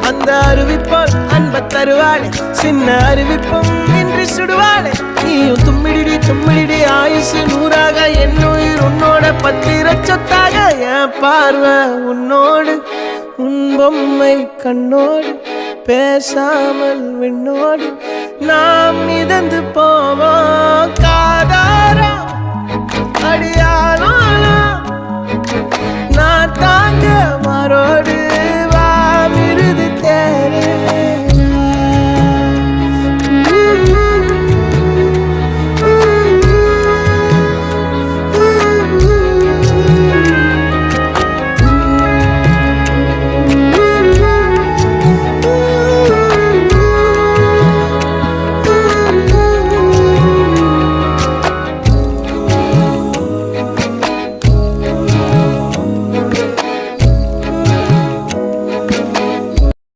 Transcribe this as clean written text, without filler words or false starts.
அந்த அறிவிப்போல் அன்ப தருவாளே சின்ன அறிவிப்பும் இன்றி சுடுவாளே நீயும் தும்மிடி ஆயுசு நூறாக என் உயிர் உன்னோட பத்திர சொத்தாக என் பார்வை உன்னோடு உன் பொம்மை கண்ணோடு பேசாமல் விண்ணோடு நாம் மிதந்து போவோம் காதாரா அடியானாலும் நான் தாங்க மாறோடு